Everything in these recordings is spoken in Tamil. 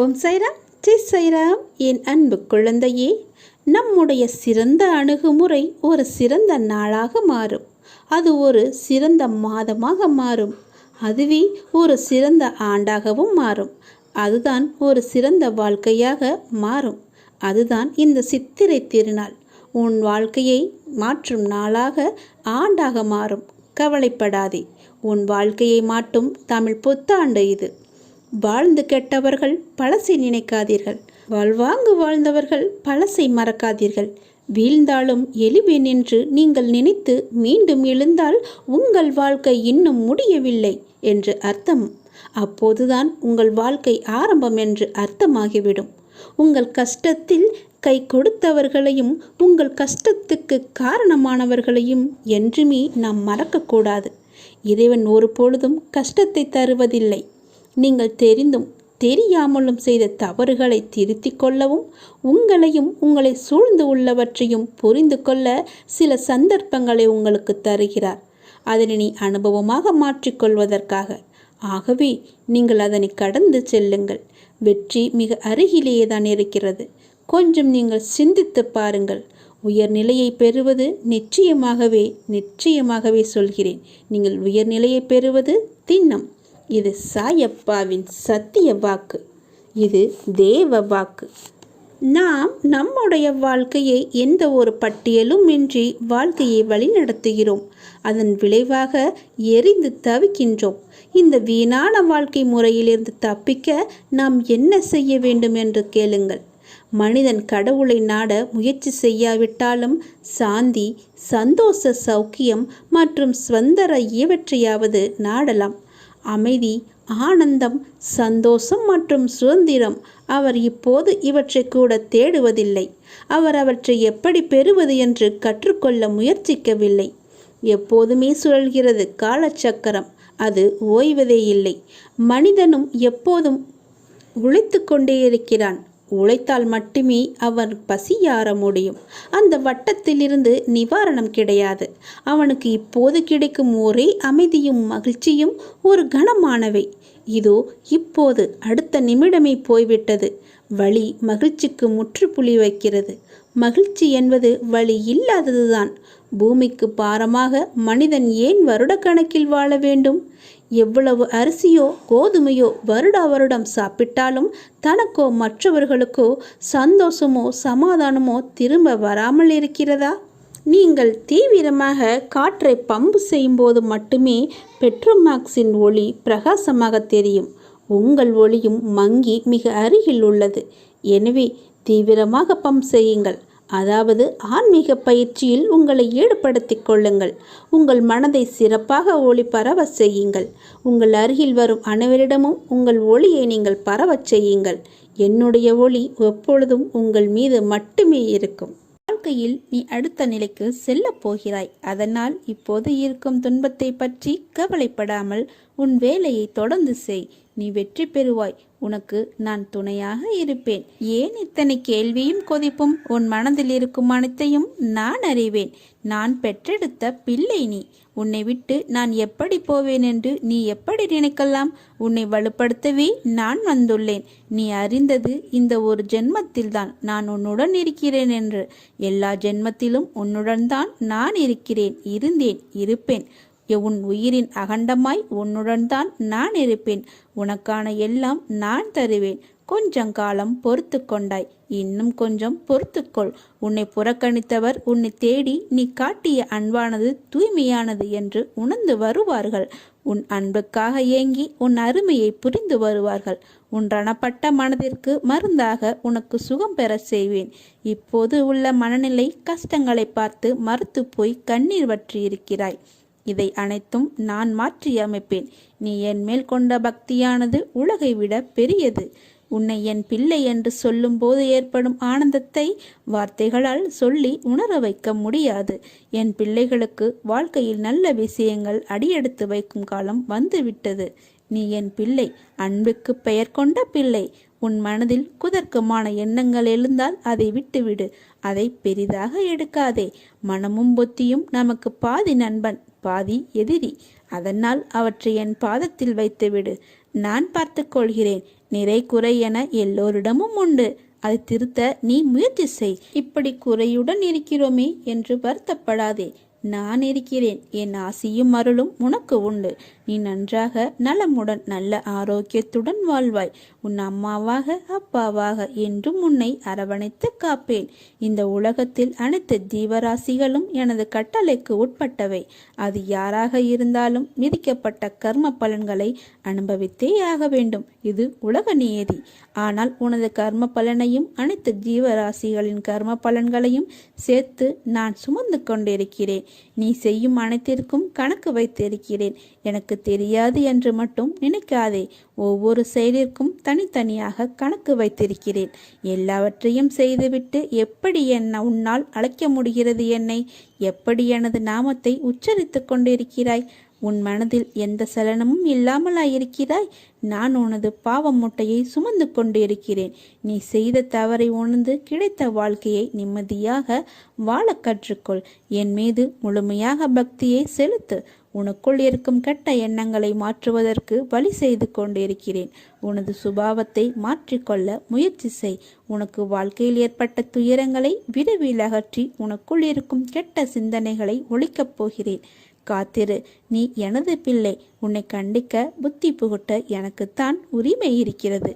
ஓம் சைராம், ஜெய் சைராம். என் அன்பு குழந்தையே, நம்முடைய சிறந்த அணுகுமுறை ஒரு சிறந்த நாளாக மாறும். அது ஒரு சிறந்த மாதமாக மாறும். அதுவே ஒரு சிறந்த ஆண்டாகவும் மாறும். அதுதான் ஒரு சிறந்த வாழ்க்கையாக மாறும். அதுதான் இந்த சித்திரை திருநாள் உன் வாழ்க்கையை மாற்றும் நாளாக, ஆண்டாக மாறும். கவலைப்படாதே, உன் வாழ்க்கையை மாற்றும் தமிழ் புத்தாண்டு இது. வாழ்ந்து கெட்டவர்கள் பழசை நினைக்காதீர்கள். வாழ்வாங்கு வாழ்ந்தவர்கள் பழசை மறக்காதீர்கள். வீழ்ந்தாலும் எழுவேன் என்று நீங்கள் நினைத்து மீண்டும் எழுந்தால் உங்கள் வாழ்க்கை இன்னும் முடியவில்லை என்று அர்த்தம். அப்போதுதான் உங்கள் வாழ்க்கை ஆரம்பம் என்று அர்த்தமாகிவிடும். உங்கள் கஷ்டத்தில் கை கொடுத்தவர்களையும் உங்கள் கஷ்டத்துக்கு காரணமானவர்களையும் என்றுமே நாம் மறக்கக்கூடாது. இறைவன் ஒரு பொழுதும் கஷ்டத்தை தருவதில்லை. நீங்கள் தெரிந்தும் தெரியாமலும் செய்த தவறுகளை திருத்திக் கொள்ளவும், உங்களையும் உங்களை சூழ்ந்து உள்ளவற்றையும் புரிந்து கொள்ள சில சந்தர்ப்பங்களை உங்களுக்கு தருகிறார். அதனை நீ அனுபவமாக மாற்றிக்கொள்வதற்காக. ஆகவே நீங்கள் அதனை கடந்து செல்லுங்கள். வெற்றி மிக அருகிலேயே தான் இருக்கிறது. கொஞ்சம் நீங்கள் சிந்தித்து பாருங்கள். உயர்நிலையை பெறுவது நிச்சயமாகவே சொல்கிறேன். நீங்கள் உயர்நிலையை பெறுவது திண்ணம். இது சாயப்பாவின் சத்திய வாக்கு. இது தேவ வாக்கு. நாம் நம்முடைய வாழ்க்கையை எந்த ஒரு பட்டியலும் இன்றி வாழ்க்கையை வழிநடத்துகிறோம். அதன் விளைவாக எரிந்து தவிக்கின்றோம். இந்த வீணான வாழ்க்கை முறையிலிருந்து தப்பிக்க நாம் என்ன செய்ய வேண்டும் என்று கேளுங்கள். மனிதன் கடவுளை நாட முயற்சி செய்யாவிட்டாலும் சாந்தி, சந்தோஷ, சௌக்கியம் மற்றும் சுதந்திர இவற்றையாவது நாடலாம். அமைதி, ஆனந்தம், சந்தோஷம் மற்றும் சுதந்திரம் அவர் இப்போது இவற்றை கூட தேடுவதில்லை. அவர் அவற்றை எப்படி பெறுவது என்று கற்றுக்கொள்ள முயற்சிக்கவில்லை. எப்போதுமே சுழல்கிறது காலச்சக்கரம். அது ஓய்வதே இல்லை. மனிதனும் எப்போதும் உழைத்து கொண்டே இருக்கிறான். உழைத்தால் மட்டுமே அவன் பசியாற முடியும். அந்த வட்டத்திலிருந்து நிவாரணம் கிடையாது. அவனுக்கு இப்போது கிடைக்கும் ஒரே அமைதியும் மகிழ்ச்சியும் ஒரு கனமானவை. இதோ இப்போது அடுத்த நிமிடமே போய்விட்டது. வலி மகிழ்ச்சிக்கு முற்றுப்புள்ளி வைக்கிறது. மகிழ்ச்சி என்பது வலி இல்லாததுதான். பூமிக்கு பாரமாக மனிதன் ஏன் வருடக்கணக்கில் வாழ வேண்டும்? எவ்வளவு அரிசியோ கோதுமையோ வருடம் சாப்பிட்டாலும் தனக்கோ மற்றவர்களுக்கோ சந்தோஷமோ சமாதானமோ திரும்ப வராமல் இருக்கிறதா? நீங்கள் தீவிரமாக காற்றை பம்பு செய்யும்போது மட்டுமே பெட்ரோமாக்ஸின் ஒளி பிரகாசமாக தெரியும். உங்கள் ஒளியும் மங்கி மிக அருகில் உள்ளது. எனவே தீவிரமாக பம்ப் செய்யுங்கள். அதாவது ஆன்மீக பயிற்சியில் உங்களை ஈடுபடுத்திக் கொள்ளுங்கள். உங்கள் மனதை சிறப்பாக ஒளி பரவ செய்யுங்கள். உங்கள் அருகில் வரும் அனைவரிடமும் உங்கள் ஒளியை நீங்கள் பரவச் செய்யுங்கள். என்னுடைய ஒளி எப்பொழுதும் உங்கள் மீது மட்டுமே இருக்கும். வாழ்க்கையில் நீ அடுத்த நிலைக்கு செல்லப் போகிறாய். அதனால் இப்போது இருக்கும் துன்பத்தை பற்றி கவலைப்படாமல் உன் வேலையை தொடர்ந்து செய். நீ வெற்றி பெறுவாய். உனக்கு நான் துணையாக இருப்பேன். ஏன் இத்தனை கேள்வியும் கொதிப்பும்? உன் மனதில் இருக்கும் அனைத்தையும் நான் அறிவேன். நான் பெற்றெடுத்த பிள்ளை நீ. உன்னை விட்டு நான் எப்படி போவேன் என்று நீ எப்படி நினைக்கலாம்? உன்னை வலுப்படுத்தவே நான் வந்துள்ளேன். நீ அறிந்தது இந்த ஒரு ஜென்மத்தில்தான் நான் உன்னுடன் இருக்கிறேன் என்று. எல்லா ஜென்மத்திலும் உன்னுடன் தான் நான் இருக்கிறேன், இருந்தேன், இருப்பேன். உன் உயிரின் அகண்டமாய் உன்னுடன் தான் நான் இருப்பேன். உனக்கான எல்லாம் நான் தருவேன். கொஞ்சம் காலம் பொறுத்து கொண்டாய், இன்னும் கொஞ்சம் பொறுத்துக்கொள். உன்னை புறக்கணித்தவர் உன்னை தேடி நீ காட்டிய அன்பானது தூய்மையானது என்று உணர்ந்து வருவார்கள். உன் அன்புக்காக ஏங்கி உன் அருமையை புரிந்து வருவார்கள். உன் ரணப்பட்ட மனதிற்கு மருந்தாக உனக்கு சுகம் பெற செய்வேன். இப்போது உள்ள மனநிலை கஷ்டங்களை பார்த்து மறுத்து போய் கண்ணீர் வற்றி இருக்கிறாய். இதை அனைத்தும் நான் மாற்றி அமைப்பேன். நீ என் மேல் கொண்ட பக்தியானது உலகை விட பெரியது. உன்னை என் பிள்ளை என்று சொல்லும் போது ஏற்படும் ஆனந்தத்தை வார்த்தைகளால் சொல்லி உணர வைக்க முடியாது. என் பிள்ளைகளுக்கு வாழ்க்கையில் நல்ல விஷயங்கள் அடியெடுத்து வைக்கும் காலம் வந்துவிட்டது. நீ என் பிள்ளை, அன்புக்கு பெயர் கொண்ட பிள்ளை. உன் மனதில் குதர்க்கமான எண்ணங்கள் எழுந்தால் அதை விட்டுவிடு. அதை பெரிதாக எடுக்காதே. மனமும் புத்தியும் நமக்கு பாதி நண்பன், பாதி எதிரி. அதனால் அவற்றை என் பாதத்தில் வைத்துவிடு. நான் பார்த்து கொள்கிறேன். நிறை குறை என எல்லோரிடமும் உண்டு. அதை திருத்த நீ முயற்சி செய். இப்படி குறையுடன் இருக்கிறோமே என்று வருத்தப்படாதே. நான் இருக்கிறேன். என் ஆசியும் அருளும் உனக்கு உண்டு. நீ நன்றாக நலமுடன் நல்ல ஆரோக்கியத்துடன் வாழ்வாய். உன் அம்மாவாக அப்பாவாக என்றும் உன்னை அரவணைத்து காப்பேன். இந்த உலகத்தில் அனைத்து ஜீவராசிகளும் எனது கட்டளைக்கு உட்பட்டவை. அது யாராக இருந்தாலும் விதிக்கப்பட்ட கர்ம பலன்களை அனுபவித்தே ஆக வேண்டும். இது உலக நியதி. ஆனால் உனது கர்ம பலனையும் அனைத்து ஜீவராசிகளின் கர்ம பலன்களையும் சேர்த்து நான் சுமந்து கொண்டிருக்கிறேன். நீ செய்யும் அனைத்திற்கும் கணக்கு வைத்திருக்கிறேன். எனக்கு தெரியாது என்று மட்டும் நினைக்காதே. ஒவ்வொரு செயலிற்கும் தனித்தனியாக கணக்கு வைத்திருக்கிறேன். எல்லாவற்றையும் செய்துவிட்டு எப்படி உன்னால் அழைக்க முடிகிறது என்னை? எப்படி எனது நாமத்தை உச்சரித்து கொண்டிருக்கிறாய்? உன் மனதில் எந்த சலனமும் இல்லாமலாயிருக்கிறாய்? நான் உனது பாவ மூட்டையை சுமந்து கொண்டிருக்கிறேன். நீ செய்த தவறை உணர்ந்து கிடைத்த வாழ்க்கையை நிம்மதியாக வாழ கற்றுக்கொள். என் மீது முழுமையாக பக்தியை செலுத்து. உனக்குள் இருக்கும் கெட்ட எண்ணங்களை மாற்றுவதற்கு வழி செய்து கொண்டிருக்கிறேன். உனது சுபாவத்தை மாற்றிக்கொள்ள முயற்சி செய். உனக்கு வாழ்க்கையில் ஏற்பட்ட துயரங்களை விரைவில் அகற்றி உனக்குள் இருக்கும் கெட்ட சிந்தனைகளை ஒழிக்கப் போகிறேன். காத்திரு. நீ எனது பிள்ளை. உன்னை கண்டிக்க புத்தி புகுட்ட எனக்குத்தான் உரிமை இருக்கிறது.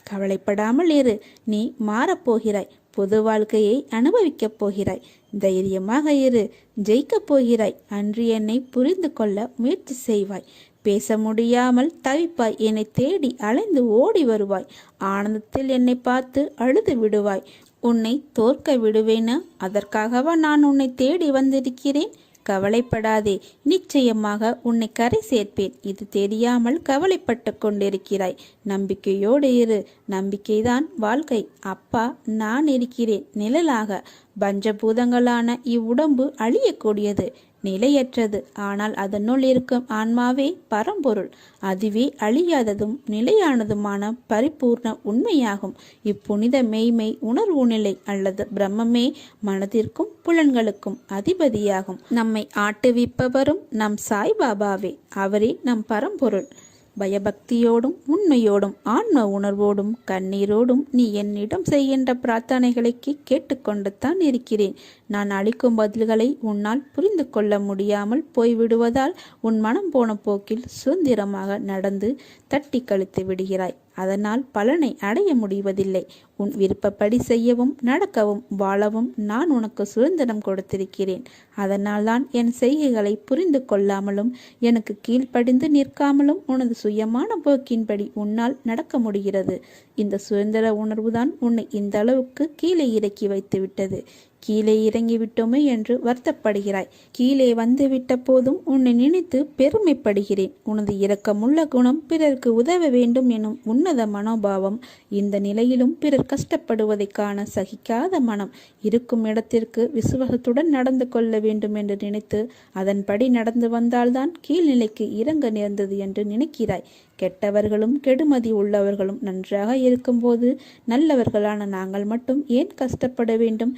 கவலைப்படாமல் இரு. நீ மாறப்போகிறாய். பொது வாழ்க்கையை அனுபவிக்கப் போகிறாய். தைரியமாக இரு. ஜெயிக்கப் போகிறாய். அன்று என்னை புரிந்து கொள்ள முயற்சி செய்வாய். பேச முடியாமல் தவிப்பாய். என்னை தேடி அலைந்து ஓடி வருவாய். ஆனந்தத்தில் என்னை பார்த்து அழுது விடுவாய். உன்னை தோற்க விடுவேனா? அதற்காகவா நான் உன்னை தேடி வந்திருக்கிறேன்? கவலைப்படாதே. நிச்சயமாக உன்னை கரை சேர்ப்பேன். இது தெரியாமல் கவலைப்பட்டு கொண்டிருக்கிறாய். நம்பிக்கையோடு இரு. நம்பிக்கைதான் வாழ்க்கை. அப்பா நான் இருக்கிறேன் நிழலாக. பஞ்சபூதங்களான இவ்வுடம்பு அழியக்கூடியது, நிலையற்றது. ஆனால் அதனுள் இருக்கும் ஆன்மாவே பரம்பொருள். அதுவே அழியாததும் நிலையானதுமான பரிபூர்ண உண்மையாகும். இப்புனித மெய்மை உணர்வு நிலை அல்லது பிரம்மமே மனதிற்கும் புலன்களுக்கும் அதிபதியாகும். நம்மை ஆட்டுவிப்பவரும் நம் சாய்பாபாவே. அவரே நம் பரம்பொருள். பயபக்தியோடும் உண்மையோடும் ஆன்ம உணர்வோடும் கண்ணீரோடும் நீ என்னிடம் செய்கின்ற பிரார்த்தனைகளுக்கு கேட்டுக்கொண்டு தான் இருக்கிறேன். நான் அளிக்கும் பதில்களை உன்னால் புரிந்து கொள்ள முடியாமல் போய்விடுவதால் உன் மனம் போன போக்கில் சுதந்திரமாக நடந்து தட்டி கழித்து விடுகிறாய். அதனால் பலனை அடைய முடிவதில்லை. உன் விருப்பப்படி செய்யவும் நடக்கவும் வாழவும் நான் உனக்கு சுதந்திரம் கொடுத்திருக்கிறேன். அதனால்தான் என் செய்கைகளை புரிந்து கொள்ளாமலும் எனக்கு கீழ்ப்படிந்து நிற்காமலும் உனது சுயமான போக்கின்படி உன்னால் நடக்க முடிகிறது. இந்த சுதந்திர உணர்வுதான் உன்னை இந்த அளவுக்கு கீழே இறக்கி வைத்து விட்டது. கீழே இறங்கிவிட்டோமே என்று வருத்தப்படுகிறாய். கீழே வந்து விட்ட போதும் உன்னை நினைத்து பெருமைப்படுகிறேன். உனது இரக்கமுள்ள குணம், பிறருக்கு உதவ வேண்டும் எனும் உன்னத மனோபாவம், இந்த நிலையிலும் பிறர் கஷ்டப்படுவதை காண சகிக்காத மனம், இருக்கும் இடத்திற்கு விசுவாசத்துடன் நடந்து கொள்ள வேண்டும் என்று நினைத்து அதன்படி நடந்து வந்தால்தான் கீழ்நிலைக்கு இறங்க நேர்ந்தது என்று நினைக்கிறாய். கெட்டவர்களும் கெடுமதி உள்ளவர்களும் நன்றாக இருக்கும்போது நல்லவர்களான நாங்கள் மட்டும் ஏன் கஷ்டப்பட வேண்டும்?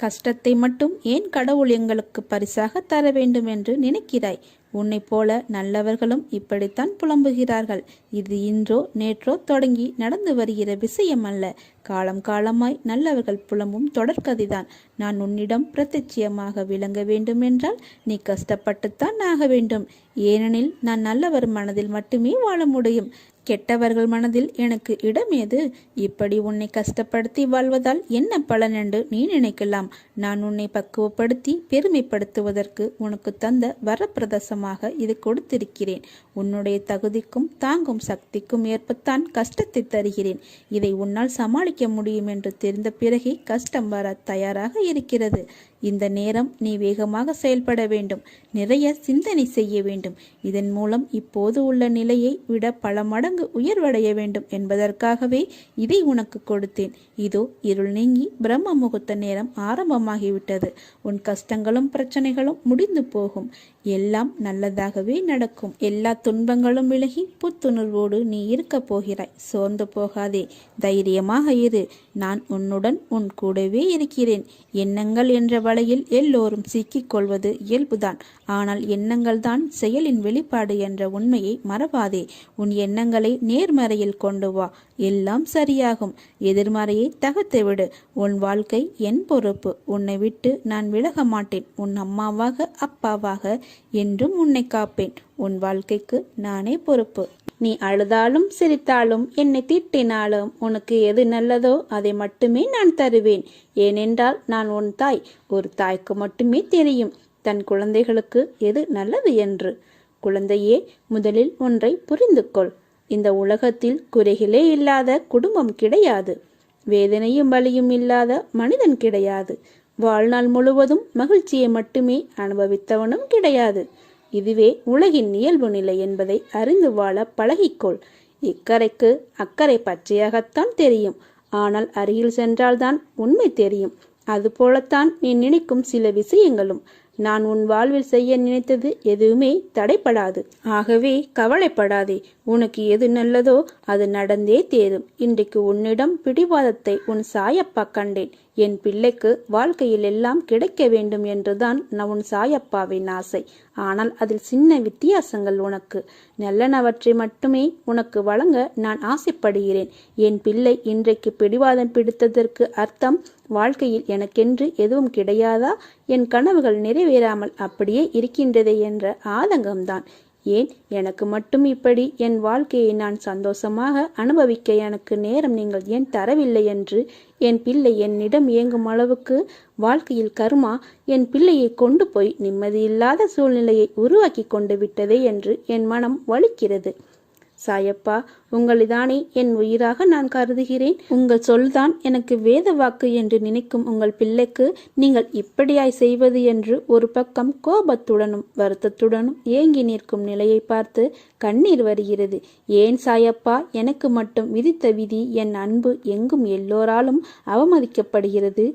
கஷ்டத்தை மட்டும் ஏன் கடவுள் எங்களுக்கு பரிசாக தர வேண்டும் என்று நினைக்கிறாய்? உன்னை போல நல்லவர்களும் இப்படித்தான் புலம்புகிறார்கள். இது இன்றோ நேற்றோ தொடங்கி நடந்து வருகிற விஷயம் அல்ல. காலம் காலமாய் நல்லவர்கள் புலம்பும் தொடர்கதைதான். நான் உன்னிடம் பிரத்யட்சியமாக விளங்க வேண்டும் என்றால் நீ கஷ்டப்பட்டுத்தான் ஆக வேண்டும். ஏனெனில் நான் நல்லவர் மனதில் மட்டுமே வாழ முடியும். கெட்டவர்கள் மனதில் எனக்கு இடம் ஏது? இப்படி உன்னை கஷ்டப்படுத்தி வாழ்வதால் என்ன பலன் என்று நீ நினைக்கலாம். நான் உன்னை பக்குவப்படுத்தி பெருமைப்படுத்துவதற்கு உனக்கு தந்த வரப்பிரதசமாக இதை கொடுத்திருக்கிறேன். உன்னுடைய தகுதிக்கும் தாங்கும் சக்திக்கும் ஏற்பத்தான் கஷ்டத்தை தருகிறேன். இதை உன்னால் சமாளிக்க முடியும் என்று தெரிந்த பிறகே கஷ்டம் வர தயாராக இருக்கிறது. இந்த நேரம் நீ வேகமாக செயல்பட வேண்டும். நிறைய சிந்தனை செய்ய வேண்டும். இதன் மூலம் இப்போது உள்ள நிலையை விட பல மடங்கு உயர்வடைய வேண்டும் என்பதற்காகவே இதை உனக்கு கொடுத்தேன். இதோ இருள் நீங்கி பிரம்ம முகூர்த்த நேரம் ஆரம்பமாகிவிட்டது. உன் கஷ்டங்களும் பிரச்சனைகளும் முடிந்து போகும். எல்லாம் நல்லதாகவே நடக்கும். எல்லா துன்பங்களும் விலகி புத்துணர்வோடு நீ இருக்க போகிறாய். சோர்ந்து போகாதே. தைரியமாக இரு. நான் உன்னுடன் உன் கூடவே இருக்கிறேன். எண்ணங்கள் என்ற வலையில் எல்லோரும் சிக்கிக்கொள்வது இயல்புதான். ஆனால் எண்ணங்கள் தான் செயலின் வெளிப்பாடு என்ற உண்மையை மறவாதே. உன் எண்ணங்களை நேர்மறையில் கொண்டு வா, எல்லாம் சரியாகும். எதிர்மறையை தகர்த்துவிடு. உன் வாழ்க்கை என் பொறுப்பு. உன்னை விட்டு நான் விலக மாட்டேன். உன் அம்மாவாக அப்பாவாக என்றும் உன்னை காப்பேன். உன் வாழ்க்கைக்கு நானே பொறுப்பு. நீ அழுதாலும் சிரித்தாலும் என்னை திட்டினாலும் உனக்கு எது நல்லதோ அதை மட்டுமே நான் தருவேன். ஏனென்றால் நான் உன் தாய். ஒரு தாய்க்கு மட்டுமே தெரியும் தன் குழந்தைகளுக்கு எது நல்லது என்று. குழந்தையே, முதலில் ஒன்றை புரிந்து கொள். இந்த உலகத்தில் குறைகளே இல்லாத குடும்பம் கிடையாது. வேதனையும் வலியும் இல்லாத மனிதன் கிடையாது. வாழ்நாள் முழுவதும் மகிழ்ச்சியை மட்டுமே அனுபவித்தவனும் கிடையாது. இதுவே உலகின் இயல்பு நிலை என்பதை அறிந்து வாழ பழகிக்கொள். இக்கரைக்கு அக்கறை பச்சையாகத்தான் தெரியும். ஆனால் அருகில் சென்றால்தான் உண்மை தெரியும். அதுபோலத்தான் நீ நினைக்கும் சில விஷயங்களும். நான் உன் வாழ்வில் செய்ய நினைத்தது எதுவுமே தடைப்படாது. ஆகவே கவலைப்படாதே. உனக்கு எது நல்லதோ அது நடந்தே தேரும். இன்றைக்கு உன்னிடம் பிடிவாதத்தை உன் சாயப்பா கண்டேன். என் பிள்ளைக்கு வாழ்க்கையில் எல்லாம் கிடைக்க வேண்டும் என்றுதான் உன் சாயப்பாவின் ஆசை. ஆனால் அதில் சின்ன வித்தியாசங்கள். உனக்கு நல்லனவற்றை மட்டுமே உனக்கு வழங்க நான் ஆசைப்படுகிறேன். என் பிள்ளை இன்றைக்கு பிடிவாதம் பிடித்ததற்கு அர்த்தம் வாழ்க்கையில் எனக்கென்று எதுவும் கிடையாதா, என் கனவுகள் நிறைவேறாமல் அப்படியே இருக்கின்றதே என்ற ஆதங்கம்தான். ஏன் எனக்கு மட்டும் இப்படி என் வாழ்க்கையை நான் சந்தோஷமாக அனுபவிக்க எனக்கு நேரம் நீங்கள் ஏன் தரவில்லை என்று என் பிள்ளை என்னிடம் ஏங்கும் அளவுக்கு வாழ்க்கையில் கர்மா என் பிள்ளையை கொண்டு போய் நிம்மதியில்லாத சூழ்நிலையை உருவாக்கி கொண்டு விட்டதே என்று என் மனம் வலிக்கிறது. சாயப்பா, உங்களைதானே என் உயிராக நான் கருதுகிறேன். உங்கள் சொல்தான் எனக்கு வேத வாக்கு என்று நினைக்கும் உங்கள் பிள்ளைக்கு நீங்கள் இப்படியாய் செய்வது என்று ஒரு பக்கம் கோபத்துடனும் வருத்தத்துடனும் ஏங்கி நிற்கும் நிலையை பார்த்து கண்ணீர் வருகிறது. ஏன் சாயப்பா, எனக்கு மட்டும் விதித்த விதி என் அன்பு எங்கும் எல்லோராலும் அவமதிக்கப்படுகிறது?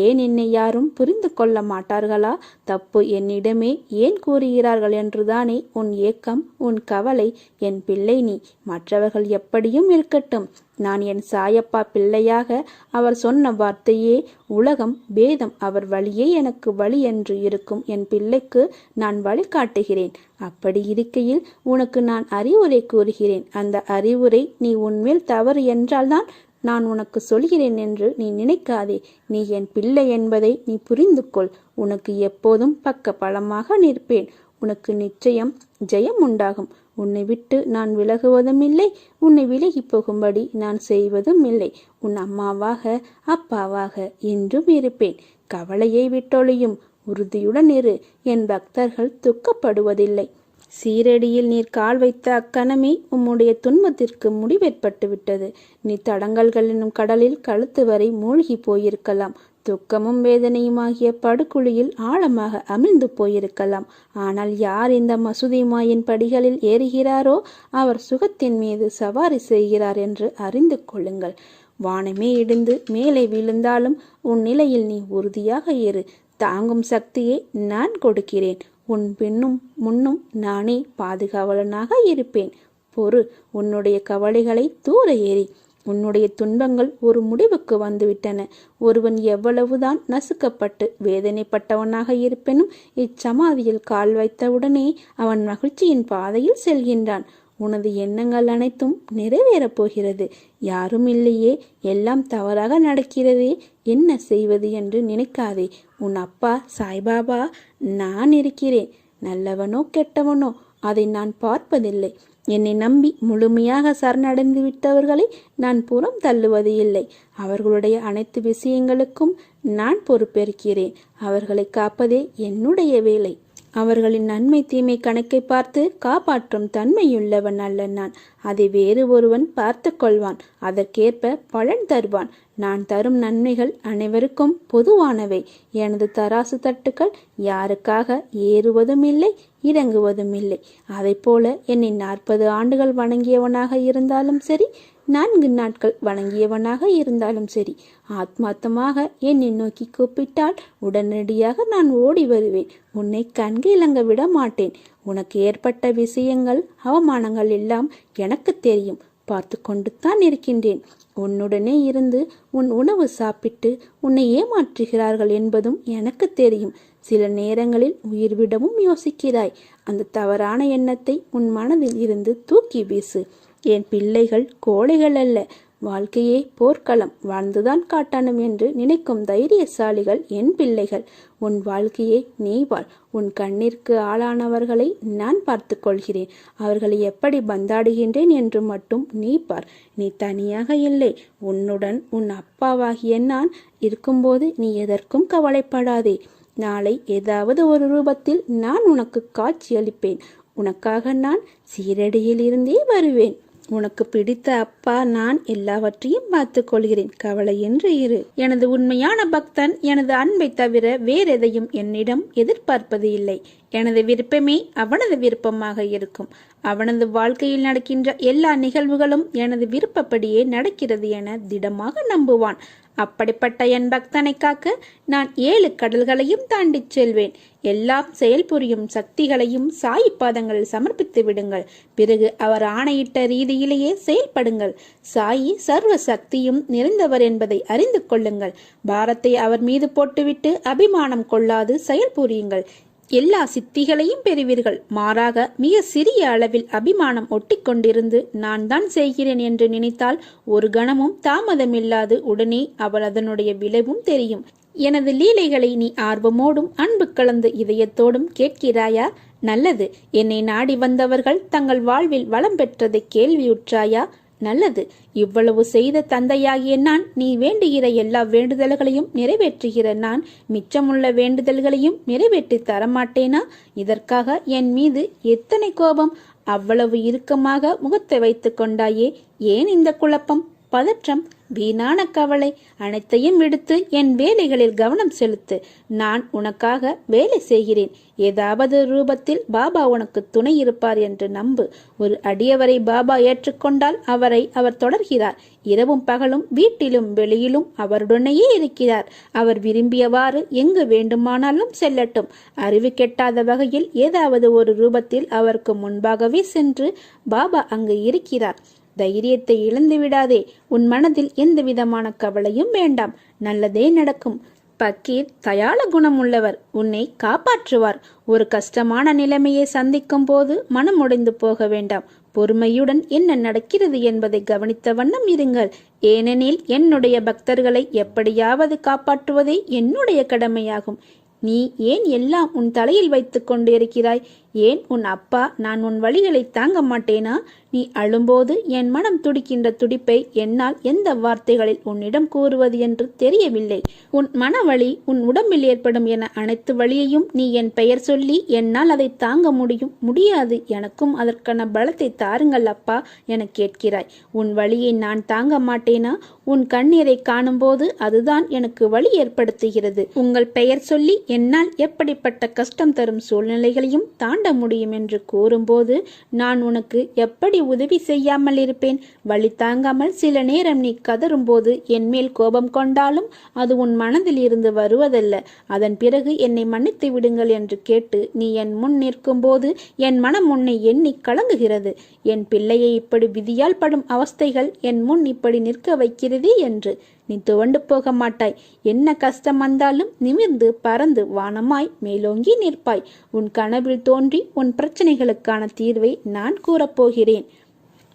ஏன் என்னை யாரும் புரிந்து கொள்ள மாட்டார்களா? தப்பு என்னிடமே ஏன் கூறுகிறார்கள் என்றுதானே உன் ஏக்கம், உன் கவலை. என் பிள்ளை நீ. மற்றவர்கள் எப்படியும் இருக்கட்டும். நான் என் சாயப்பா பிள்ளையாக அவர் சொன்ன வார்த்தையே உலகம், பேதம். அவர் வழியே எனக்கு வழி என்று இருக்கும் என் பிள்ளைக்கு நான் வழிகாட்டுகிறேன். அப்படி இருக்கையில் உனக்கு நான் அறிவுரை கூறுகிறேன். அந்த அறிவுரை நீ உன்மேல் தவறு என்றால்தான் நான் உனக்கு சொல்கிறேன் என்று நீ நினைக்காதே. நீ என் பிள்ளை என்பதை நீ புரிந்து கொள். உனக்கு எப்போதும் பக்க பலமாக நிற்பேன். உனக்கு நிச்சயம் ஜெயம் உண்டாகும். உன்னை விட்டு நான் விலகுவதும் இல்லை, உன்னை விலகி போகும்படி நான் செய்வதும் இல்லை. உன் அம்மாவாக அப்பாவாக என்றும் இருப்பேன். கவலையை விட்டொழியும். உறுதியுடன் இரு. என் பக்தர்கள் துக்கப்படுவதில்லை. சீரடியில் நீர் கால் வைத்த அக்கணமே உம்முடைய துன்பத்திற்கு முடிவேற்பட்டு விட்டது. நீ தடங்கல்கள் என்னும் கடலில் கழுத்து வரை மூழ்கி போயிருக்கலாம். துக்கமும் வேதனையுமாகிய படுகுழியில் ஆழமாக அமிழ்ந்து போயிருக்கலாம். ஆனால் யார் இந்த மசூதி மாயின் படிகளில் ஏறுகிறாரோ அவர் சுகத்தின் மீது சவாரி செய்கிறார் என்று அறிந்து கொள்ளுங்கள். வானமே இடிந்து மேலே விழுந்தாலும் உன் நிலையில் நீ உறுதியாக இரு. தாங்கும் சக்தியை நான் கொடுக்கிறேன். உன் பின்னும் முன்னும் நானே பாதுகாவலனாக இருப்பேன். பொறு. உன்னுடைய கவலைகளை தூர ஏறி. உன்னுடைய துன்பங்கள் ஒரு முடிவுக்கு வந்துவிட்டன. ஒருவன் எவ்வளவுதான் நசுக்கப்பட்டு வேதனைப்பட்டவனாக இருப்பினும் இச்சமாதியில் கால் வைத்தவுடனே அவன் மகிழ்ச்சியின் பாதையில் செல்கின்றான். உனது எண்ணங்கள் அனைத்தும் நிறைவேறப் போகிறது. யாரும் இல்லையே, எல்லாம் தவறாக நடக்கிறதே, என்ன செய்வது என்று நினைக்காதே. உன் அப்பா சாய்பாபா நான் இருக்கிறேன். நல்லவனோ கெட்டவனோ அதை நான் பார்ப்பதில்லை. என்னை நம்பி முழுமையாக சரணடைந்து விட்டவர்களை நான் புறம் தள்ளுவது இல்லை. அவர்களுடைய அனைத்து விஷயங்களுக்கும் நான் பொறுப்பேற்கிறேன். அவர்களை காப்பதே என்னுடைய வேலை. அவர்களின் நன்மை தீமை கணக்கை பார்த்து காப்பாற்றும் தன்மையுள்ளவன் அல்ல நான். அதை வேறு ஒருவன் பார்த்து கொள்வான். அதற்கேற்ப பலன் தருவான். நான் தரும் நன்மைகள் அனைவருக்கும் பொதுவானவை. எனது தராசு தட்டுக்கள் யாருக்காக ஏறுவதும் இல்லை, இறங்குவதும் இல்லை. அதை போல என்னை 40 ஆண்டுகள் வணங்கியவனாக இருந்தாலும் சரி, 4 நாட்கள் வணங்கியவனாக இருந்தாலும் சரி, ஆத்மார்த்தமாக என்னை நோக்கி கூப்பிட்டால் உடனடியாக நான் ஓடி வருவேன். உன்னை கண்கிலங்க விட மாட்டேன். உனக்கு ஏற்பட்ட விஷயங்கள், அவமானங்கள் எல்லாம் எனக்கு தெரியும். பார்த்து கொண்டு தான் இருக்கின்றேன். உன்னுடனே இருந்து உன் உணவு சாப்பிட்டு உன்னை ஏமாற்றுகிறார்கள் என்பதும் எனக்கு தெரியும். சில நேரங்களில் உயிர்விடவும் யோசிக்கிறாய். அந்த தவறான எண்ணத்தை உன் மனதில் இருந்து தூக்கி வீசு. என் பிள்ளைகள் கோழைகள் அல்ல. வாழ்க்கையே போர்க்களம், வாழ்ந்துதான் காட்டணும் என்று நினைக்கும் தைரியசாலிகள் என் பிள்ளைகள். உன் வாழ்க்கையை நீ வாழ். உன் கண்ணிற்கு ஆளானவர்களை நான் பார்த்து கொள்கிறேன். அவர்களை எப்படி பந்தாடுகின்றேன் என்று மட்டும் நீ பார். நீ தனியாக இல்லை. உன்னுடன் உன் அப்பாவாகிய நான் இருக்கும்போது நீ எதற்கும் கவலைப்படாதே. நாளை ஏதாவது ஒரு ரூபத்தில் நான் உனக்கு காட்சி அளிப்பேன். உனக்காக நான் சீரடியில் இருந்தே வருவேன். உனக்கு பிடித்த அப்பா நான் எல்லாவற்றையும் பார்த்து கொள்கிறேன். கவலையின்றி இரு. எனது உண்மையான பக்தன் எனது அன்பை தவிர வேறெதையும் என்னிடம் எதிர்பார்ப்பது இல்லை. எனது விருப்பமே அவனது விருப்பமாக இருக்கும். அவனது வாழ்க்கையில் நடக்கின்ற எல்லா நிகழ்வுகளும் எனது விருப்பப்படியே நடக்கிறது என திடமாக நம்புவான். அப்படிப்பட்ட என் பக்தனை காக்க நான் 7 கடல்களையும் தாண்டி செல்வேன். எல்லாம் செயல்புரியும் சக்திகளையும் சாயி பாதங்களில் சமர்ப்பித்து விடுங்கள். பிறகு அவர் ஆணையிட்ட ரீதியிலேயே செயல்படுங்கள். சாயி சர்வ சக்தியும் நிறைந்தவர் என்பதை அறிந்து கொள்ளுங்கள். பாரத்தை அவர் மீது போட்டுவிட்டு அபிமானம் கொள்ளாது செயல்புரியுங்கள். எல்லா சித்திகளையும் பெறுவீர்கள். மாறாக மிக சிறிய அளவில் அபிமானம் ஒட்டிக்கொண்டிருந்து நான் தான் செய்கிறேன் என்று நினைத்தால் ஒரு கணமும் தாமதமில்லாது உடனே அவள் அதனுடைய விளைவும் தெரியும். எனது லீலைகளை நீ ஆர்வமோடும் அன்பு கலந்த இதயத்தோடும் கேட்கிறாயா? நல்லது. என்னை நாடி வந்தவர்கள் தங்கள் வாழ்வில் வளம் பெற்றதை கேள்வியுற்றாயா? நல்லது. இவ்வளவு செய்த தந்தையாகிய நான் நீ வேண்டுகிற எல்லா வேண்டுதல்களையும் நிறைவேற்றுகிற நான் மிச்சமுள்ள வேண்டுதல்களையும் நிறைவேற்றி தரமாட்டேனா? இதற்காக என் மீது எத்தனை கோபம்! அவ்வளவு இறுக்கமாக முகத்தை வைத்து கொண்டாயே, ஏன் இந்த குழப்பம், பதற்றம், வீணான கவலை? அனைத்தையும் விடுத்து என் வேலைகளில் கவனம் செலுத்து. நான் உனக்காக வேலை செய்கிறேன். ஏதாவது ரூபத்தில் பாபா உனக்கு துணை இருப்பார் என்று நம்பு. ஒரு அடியவரை பாபா ஏற்றுக்கொண்டால் அவரை அவர் தொடர்கிறார். இரவும் பகலும் வீட்டிலும் வெளியிலும் அவருடனேயே இருக்கிறார். அவர் விரும்பியவாறு எங்கு வேண்டுமானாலும் செல்லட்டும். அறிவு கெட்டாத வகையில் ஏதாவது ஒரு ரூபத்தில் அவருக்கு முன்பாகவே சென்று பாபா அங்கு இருக்கிறார். தைரியத்தை இழந்து விடாதே. உன் மனதில் எந்த விதமான கவலையும் வேண்டாம். நல்லதே நடக்கும். பக்கீர் தயாள குணம் உள்ளவர். உன்னை காப்பாற்றுவார். ஒரு கஷ்டமான நிலைமையை சந்திக்கும் போது மனம் உடைந்து போக வேண்டாம். பொறுமையுடன் என்ன நடக்கிறது என்பதை கவனித்த வண்ணம் இருங்கள். ஏனெனில் என்னுடைய பக்தர்களை எப்படியாவது காப்பாற்றுவதே என்னுடைய கடமையாகும். நீ ஏன் எல்லாம் உன் தலையில் வைத்து கொண்டு இருக்கிறாய்? ஏன் உன் அப்பா நான் உன் வழிகளை தாங்க மாட்டேனா? நீ அழும்போது என் மனம் துடிக்கின்ற துடிப்பை என்னால் எந்த வார்த்தைகளில் உன்னிடம் கூறுவது என்று தெரியவில்லை. உன் மனவழி உன் உடம்பில் ஏற்படும் என அனைத்து வழியையும் நீ என் பெயர் சொல்லி என்னால் அதை தாங்க முடியாது. எனக்கும் அதற்கான பலத்தை தாருங்கள் அப்பா என கேட்கிறாய். உன் வழியை நான் தாங்க மாட்டேனா? உன் கண்ணீரை காணும் போது அதுதான் எனக்கு வழி ஏற்படுத்துகிறது. உங்கள் பெயர் சொல்லி என்னால் எப்படிப்பட்ட கஷ்டம் தரும் சூழ்நிலைகளையும் தாண்ட முடியும் என்று கூறும்போது நான் உனக்கு எப்படி உதவி செய்யாமல் இருப்பேன்? வழி தாங்காமல் சில நேரம் நீ கதறும் போது என் மேல் கோபம் கொண்டாலும் அது உன் மனதில் இருந்து வருவதல்ல. அதன் பிறகு என்னை மன்னித்து விடுங்கள் என்று கேட்டு நீ என் முன் நிற்கும் போது என் மனம் உன்னை எண்ணி கலங்குகிறது. என் பிள்ளையை இப்படி விதியால் படும் அவஸ்தைகள் என் முன் இப்படி நிற்க வைக்கிறதே என்று. நீ துவண்டு போக மாட்டாய். என்ன கஷ்டம் வந்தாலும் நிமிர்ந்து பறந்து வானமாய் மேலோங்கி நிற்பாய். உன் கனவில் தோன்றி உன் பிரச்சனைகளுக்கான தீர்வை நான் கூறப்போகிறேன்.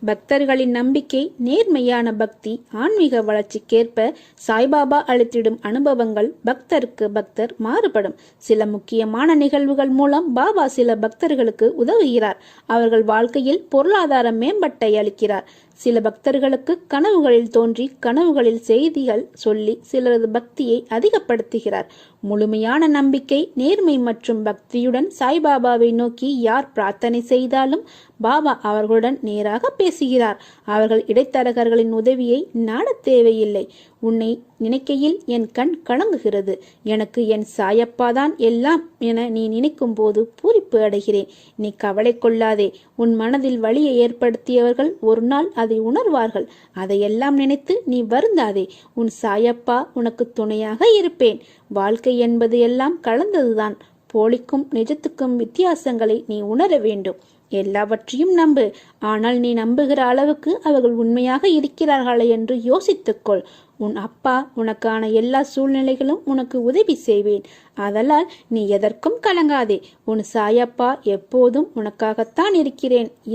பக்தர்களின் நம்பிக்கை, நேர்மையான பக்தி, ஆன்மீக வளர்ச்சிக்கேற்ப சாய்பாபா அளித்திடும் அனுபவங்கள் பக்தருக்கு பக்தர் மாறுபடும். சில முக்கியமான நிகழ்வுகள் மூலம் பாபா சில பக்தர்களுக்கு உதவுகிறார். அவர்கள் வாழ்க்கையில் பொருளாதார மேம்பட்டை அளிக்கிறார். சில பக்தர்களுக்கு கனவுகளில் தோன்றி கனவுகளில் செய்திகள் சொல்லி சிலரது பக்தியை அதிகப்படுத்துகிறார். முழுமையான நம்பிக்கை, நேர்மை மற்றும் பக்தியுடன் சாய்பாபாவை நோக்கி யார் பிரார்த்தனை செய்தாலும் பாபா அவர்களுடன் நேராக பேசுகிறார். அவர்கள் இடைத்தரகர்களின் உதவியை நாட தேவையில்லை. உன்னை நினைக்கையில் என் கண் கலங்குகிறது. எனக்கு என் சாயப்பாதான் எல்லாம் என நீ நினைக்கும் போது பூரிப்பு அடைகிறேன். நீ கவலை கொள்ளாதே. உன் மனதில் வலியை ஏற்படுத்தியவர்கள் ஒரு நாள் அதை உணர்வார்கள். அதையெல்லாம் நினைத்து நீ வருந்தாதே. உன் சாயப்பா உனக்கு துணையாக இருப்பேன். வாழ்க்கை என்பது எல்லாம் கலந்ததுதான். போலிக்கும் நிஜத்துக்கும் வித்தியாசங்களை நீ உணர வேண்டும். எல்லாவற்றையும் நம்பு. ஆனால் நீ நம்புகிற அளவுக்கு அவர்கள் உண்மையாக இருக்கிறார்களா என்று யோசித்துக்கொள். உன் அப்பா உனக்கான எல்லா சூழ்நிலைகளும் உனக்கு உதவி செய்வேன். அதனால் நீ எதற்கும் கலங்காதே. உன் சாயப்பா எப்போதும் உனக்காகத்தான்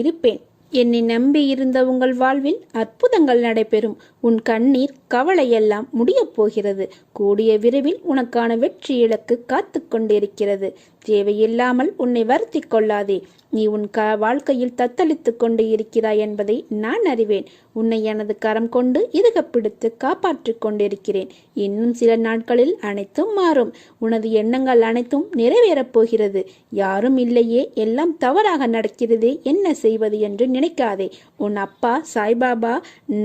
இருப்பேன். என்னை நம்பி இருந்த உங்கள் வாழ்வில் அற்புதங்கள் நடைபெறும். உன் கண்ணீர் கவலையெல்லாம் முடியப் போகிறது. கூடிய விரைவில் உனக்கான வெற்றி இலக்கு காத்து கொண்டிருக்கிறது. தேவையில்லாமல் உன்னை வருத்தி கொள்ளாதே. நீ உன் வாழ்க்கையில் தத்தளித்து கொண்டு இருக்கிறாய் என்பதை நான் அறிவேன். உன்னை எனது கரம் கொண்டு இறுக பிடித்து காப்பாற்றிக் கொண்டிருக்கிறேன். இன்னும் சில நாட்களில் அனைத்தும் மாறும். உனது எண்ணங்கள் அனைத்தும் நிறைவேறப் போகிறது. யாரும் இல்லையே, எல்லாம் தவறாக நடக்கிறதே, என்ன செய்வது என்று நினைக்காதே. உன் அப்பா சாய்பாபா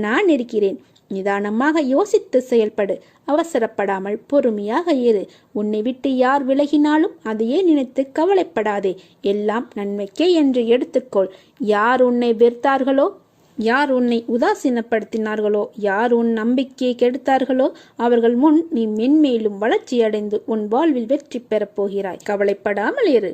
நான் இருக்கிறேன். நிதானமாக யோசித்து செயல்படு. அவசரப்படாமல் பொறுமையாக இரு. உன்னை விட்டு யார் விலகினாலும் அதையே நினைத்து கவலைப்படாதே. எல்லாம் நன்மைக்கே என்று எடுத்துக்கொள். யார் உன்னை வெறுத்தார்களோ, யார் உன்னை உதாசீனப்படுத்தினார்களோ, யார் உன் நம்பிக்கையை கெடுத்தார்களோ அவர்கள் முன் நீ மென்மேலும் வளர்ச்சியடைந்து உன் வாழ்வில் வெற்றி பெறப் போகிறாய். கவலைப்படாமல் இரு.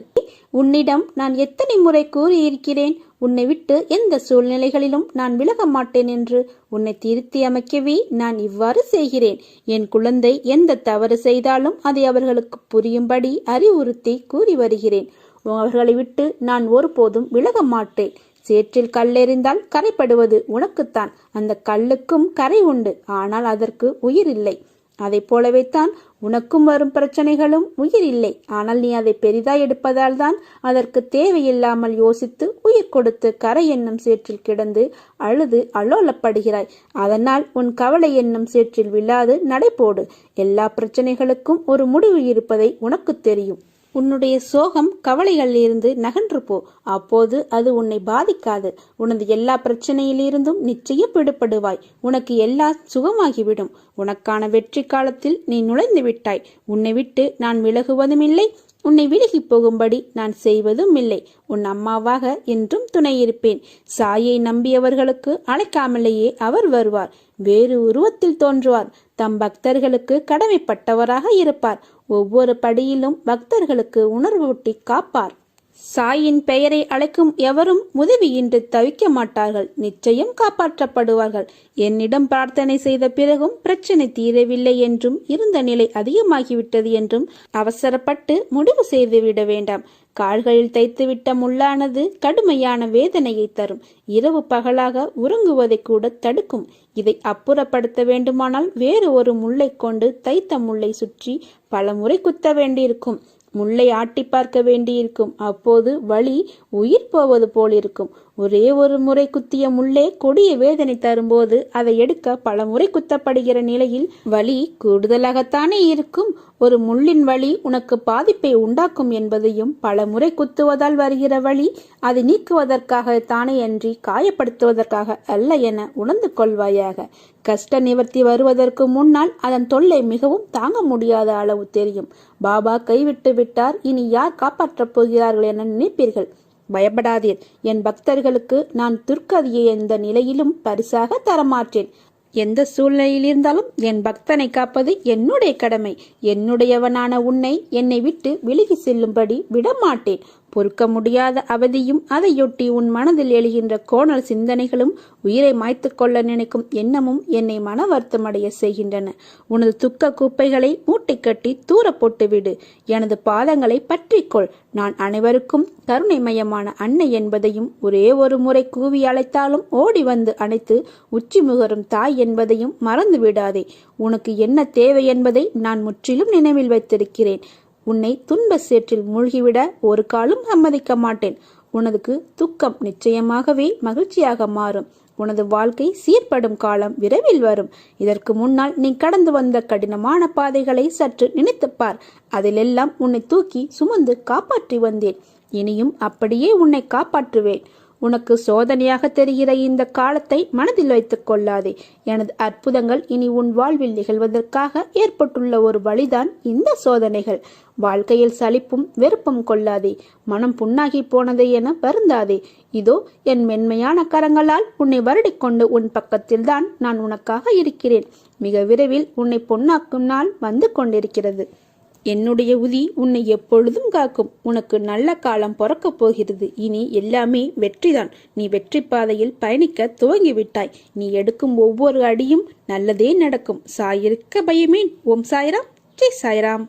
உன்னிடம் நான் எத்தனை முறை கூறியிருக்கிறேன், உன்னை விட்டு எந்த சூழ்நிலைகளிலும் நான் விலக மாட்டேன் என்று. உன்னை திருத்தி அமைக்கவே நான் இவ்வாறு செய்கிறேன். என் குழந்தை எந்த தவறு செய்தாலும் அதை அவர்களுக்கு புரியும்படி அறிவுறுத்தி கூறி வருகிறேன். அவர்களை விட்டு நான் ஒருபோதும் விலக மாட்டேன். சேற்றில் கல்லெறிந்தால் கரைப்படுவது உனக்குத்தான். அந்த கல்லுக்கும் கரை உண்டு, ஆனால் அதற்கு உயிர் இல்லை. அதை போலவே தான் உனக்கும் வரும் பிரச்சனைகளும் உயிர் இல்லை. ஆனால் நீ அதை பெரிதாய் எடுப்பதால் தான் அதற்கு தேவையில்லாமல் யோசித்து உயிர் கொடுத்து கரை என்னும் சேற்றில் கிடந்து அழுது அல்லோலப்படுகிறாய். அதனால் உன் கவலை என்னும் சேற்றில் விழாது நடைபோடு. எல்லா பிரச்சனைகளுக்கும் ஒரு முடிவு இருப்பதை உனக்கு தெரியும். உன்னுடைய சோகம் கவலைகளிலிருந்து நகன்று போ. அப்போது அது உன்னை பாதிக்காது. உனது எல்லா பிரச்சனையிலிருந்தும் நிச்சயம் விடுபடுவாய். உனக்கு எல்லாம் சுகமாகிவிடும். உனக்கான வெற்றி காலத்தில் நீ நுழைந்து விட்டாய். உன்னை விட்டு நான் விலகுவதும் இல்லை, உன்னை விலகி போகும்படி நான் செய்வதும் இல்லை. உன் அம்மாவாக என்றும் துணை இருப்பேன். சாயை நம்பியவர்களுக்கு அழைக்காமலேயே அவர் வருவார். வேறு உருவத்தில் தோன்றுவார். தம் பக்தர்களுக்கு கடமைப்பட்டவராக இருப்பார். ஒவ்வொரு படியிலும் பக்தர்களுக்கு உணர்வூட்டி காப்பார். சாயின் பெயரை அழைக்கும் எவரும் உதவியின்றி தவிக்க மாட்டார்கள். நிச்சயம் காப்பாற்றப்படுவார்கள். என்னிடம் பிரார்த்தனை செய்த பிறகும் பிரச்சனை தீரவில்லை என்றும் இருந்த நிலை அதிகமாகிவிட்டது என்றும் அவசரப்பட்டு முடிவு செய்துவிட வேண்டாம். கால்களில் தைத்துவிட்ட முள்ளானது கடுமையான வேதனையை தரும். இரவு பகலாக உறங்குவதை கூட தடுக்கும். இதை அப்புறப்படுத்த வேண்டுமானால் வேறு ஒரு முள்ளை கொண்டு தைத்த முள்ளை சுற்றி பல முறை குத்த வேண்டியிருக்கும். முள்ளை ஆட்டி பார்க்க வேண்டியிருக்கும். அப்போது வலி உயிர் போவது போலிருக்கும். ஒரே ஒரு முறை குத்திய முள்ளே கொடிய வேதனை தரும்போது அதை எடுக்க பல முறை குத்தப்படுகிற நிலையில் வலி கூடுதலாகத்தானே இருக்கும். ஒரு முள்ளின் வலி உனக்கு பாதிப்பை உண்டாக்கும் என்பதையும், பல முறை குத்துவதால் வருகிற வலி அதை நீக்குவதற்காக தானே அன்றி காயப்படுத்துவதற்காக அல்ல என உணர்ந்து கொள்வாயாக. கஷ்ட நிவர்த்தி வருவதற்கு முன்னால் அதன் தொல்லை மிகவும் தாங்க முடியாத அளவு தெரியும். பாபா கைவிட்டு விட்டார், இனி யார் காப்பாற்றப் போகிறார்கள் என நினைப்பீர்கள். பயப்படாதீர். என் பக்தர்களுக்கு நான் துர்க்கதியை எந்த நிலையிலும் பரிசாக தரமாற்றேன். எந்த சூழ்நிலையில் இருந்தாலும் என் பக்தனை காப்பது என்னுடைய கடமை. என்னுடையவனான உன்னை என்னை விட்டு விலகி செல்லும்படி விடமாட்டேன். பொறுக்க முடியாத அவதியும் அதையொட்டி உன் மனதில் எழுகின்ற கோணல் சிந்தனைகளும் உயிரை மாய்த்து கொள்ள நினைக்கும் எண்ணமும் என்னை மன வருத்தமடைய செய்கின்றன. உனது துக்க கூப்பைகளை மூட்டை கட்டி தூர போட்டுவிடு. எனது பாதங்களை பற்றிக்கொள். நான் அனைவருக்கும் கருணைமயமான அன்னை என்பதையும், ஒரே ஒரு முறை கூவி அழைத்தாலும் ஓடி வந்து அணைத்து உச்சி முகரும் தாய் என்பதையும் மறந்து விடாதே. உனக்கு என்ன தேவை என்பதை நான் முற்றிலும் நினைவில் வைத்திருக்கிறேன். உன்னை துன்ப சேற்றில் மூழ்கிவிட ஒரு காலும் சம்மதிக்க மாட்டேன். உனதுக்கு துக்கம் நிச்சயமாகவே மகிழ்ச்சியாக மாறும். உனது வாழ்க்கை சீர்படும் காலம் விரைவில் வரும். இதற்கு முன்னால் நீ கடந்து வந்த கடினமான பாதைகளை சற்று நினைத்துப்பார். அதிலெல்லாம் உன்னை தூக்கி சுமந்து காப்பாற்றி வந்தேன். இனியும் அப்படியே உன்னை காப்பாற்றுவேன். உனக்கு சோதனையாக தெரிகிற இந்த காலத்தை மனதில் வைத்துக் கொள்ளாதே. எனது அற்புதங்கள் இனி உன் வாழ்வில் நிகழ்வதற்காக ஏற்பட்டுள்ள ஒரு வழிதான் இந்த சோதனைகள். வாழ்க்கையில் சலிப்பும் வெறுப்பும் கொள்ளாதே. மனம் புண்ணாகி போனதே என வருந்தாதே. இதோ என் மென்மையான கரங்களால் உன்னை வருடிக்கொண்டு உன் பக்கத்தில்தான் நான் உனக்காக இருக்கிறேன். மிக விரைவில் உன்னை பொன்னாக்கும் நாள் வந்து கொண்டிருக்கிறது. என்னுடைய உதி உன்னை எப்பொழுதும் காக்கும். உனக்கு நல்ல காலம் பிறக்கப் போகிறது. இனி எல்லாமே வெற்றிதான். நீ வெற்றி பாதையில் பயணிக்க துவங்கிவிட்டாய். நீ எடுக்கும் ஒவ்வொரு அடியும் நல்லதே நடக்கும். சாயிருக்க பயமேன். ஓம் சாய்ராம். ஜெய் சாய்ராம்.